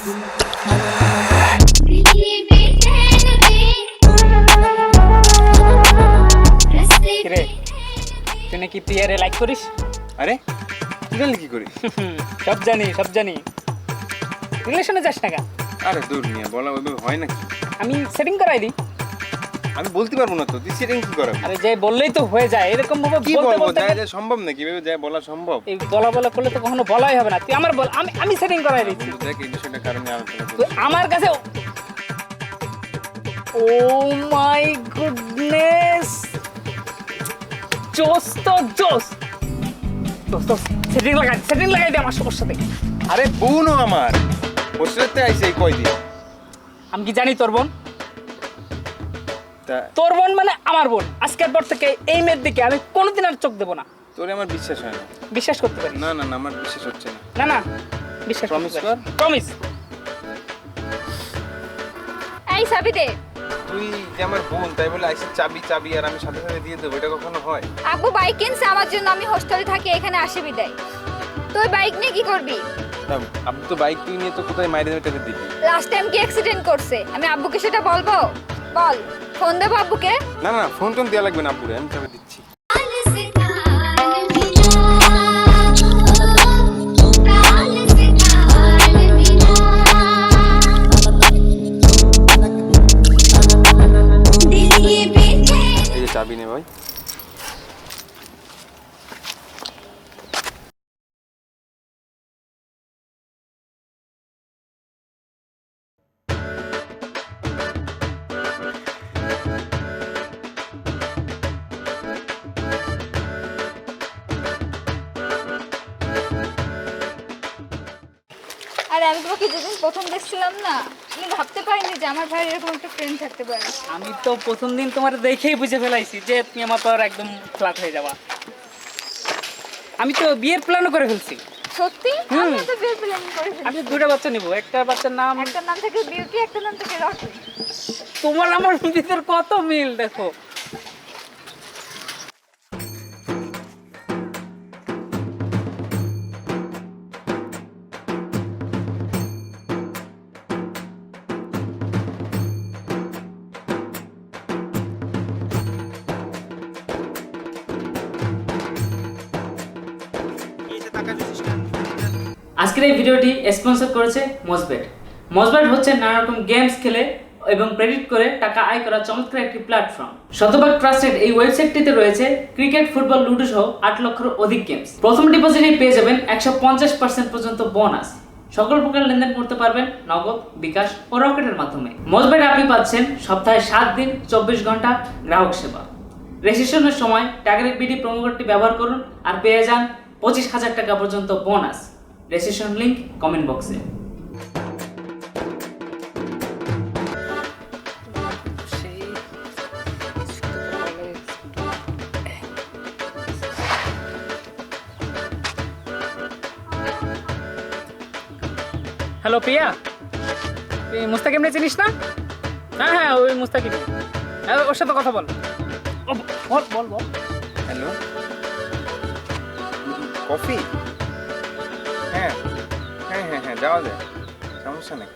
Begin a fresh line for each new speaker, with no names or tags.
কিরে তুই নাকি প্রিয়ারে লাইক করিস?
আরে তুই জানলি কি করি?
সব জানি রিলেশনে যাস না কেন?
আরে দূর নিয়ে বলা ওইভাবে হয় নাকি?
আমি সেটিং করাই দিই।
আমি বলতে পারবো না তো, তুই সেটিং কি করাবি?
আরে যে বললেই তো হয়ে যায়, এরকম ভাবে
কি
বলতে
বলবো?
বলতে
যা সম্ভব নাকি? এভাবে যা বলা সম্ভব?
এই বলা করলে তো কখনো বলাই হবে না। তুই আমার বল, আমি সেটিং করাই দিচ্ছি।
বন্ধু দেখ, এই বিষয়টার কারণে আলোচনা
তুই
করছি।
আমার কাছে ও মাই গুডনেস, জোস তো জোস। দোস্ত সেটিং লাগাই দে আমার ওর সাথে।
আরে বোনও আমার হোস্টেলেতে আইছে এই কয়দিন।
আমি কি জানি তোর বোন?
তা
তোর বোন মানে আমার বোন। আজকের পর থেকে এই মেয়ের দিকে আমি কোনোদিন আর চোখ দেবো না।
তোরে আমার বিশ্বাস হয় না।
বিশ্বাস করতে পারি
না না না, আমার বিশ্বাস হচ্ছে না।
না না, বিশ্বাস
Promise
করতে
কর।
পারি। প্রমিস।
এই চাবি দে।
তুই যে আমার বোন তাই বলে আইসি চাবি চাবি আর আমি সাথে সাথে দিয়ে দেবো, এটা কখনো হয়?
আব্বু বাইক কিনছে আমার জন্য, আমি হোস্টেলে থাকি, এখানে আসে বিদায়। তুই বাইক নিয়ে কি করবি?
না, আপনি তো বাইক তুই নিয়ে তো কোথায় মাইরে মেটাতে দিবি?
লাস্ট টাইম কি অ্যাক্সিডেন্ট করছে? আমি আব্বুকে সেটা বলবো? বল, ফোন দেবো আব্বুকে?
না না, ফোন টোন দেওয়া লাগবে না আব্বুরে, আমি চাবি দিচ্ছি। এই যে চাবি নে ভাই।
আরে আমি তোমাকে যেদিন প্রথম দেখছিলাম না, আমি ভাবতে পারিনি যে আমার ভাইয়ের এরকম একটা ফ্রেন্ড থাকতে পারে।
আমি তো প্রথম দিন তোমার দেখেই বুঝে ফেলাইছি যে তুমি আমার পর একদম ফ্ল্যাট হয়ে যাবা। আমি তো বিয়ের প্ল্যানও করে ফেলছি।
সত্যি? আমি তো বিয়ের প্ল্যান করে ফেলেছি।
আমি দুটো বাচ্চা নিব। একটা বাচ্চার নাম,
একটা নাম থেকে বিউটি, একটা নাম থেকে রকি।
তোমার আমার ভিতর কত মিল দেখো। আজকের এই ভিডিওটি স্পন্সর করেছে মজবেট। মজবেট হচ্ছে নানা রকম গেমস খেলে এবং প্রেডিক্ট করে টাকা আয় করার চমৎকার একটি প্ল্যাটফর্ম। শতভাগ ট্রাস্টেড এই ওয়েবসাইটটিতে রয়েছে ক্রিকেট, ফুটবল, লুডো সহ 8 লক্ষের অধিক গেমস। প্রথম ডিপোজিটে পেয়ে যাবেন 150% পর্যন্ত বোনাস। সকল প্রকার লেনদেন করতে পারবেন নগদ, বিকাশ ও রকেটের মাধ্যমে। মজবেট আপনি পাচ্ছেন সপ্তাহে 7 দিন 24 ঘন্টা গ্রাহক সেবা। রেজিস্ট্রেশনের সময় টার্গেট বিডি প্রোমো কোডটি ব্যবহার করুন আর পেয়ে যান 25,000 টাকা পর্যন্ত বোনাস। রেজিস্ট্রেশন লিংক কমেন্ট বক্সে। হ্যালো প্রিয়া, তুই মুস্তাকিম রে চিনিস না? হ্যাঁ হ্যাঁ, ওই মুস্তাকিম। হ্যাঁ, ওর সাথে কথা বল। ও, বল বল বল।
Hello, coffee? হ্যাঁ হ্যাঁ হ্যাঁ হ্যাঁ, যাওয়া যায়, সমস্যা নেই।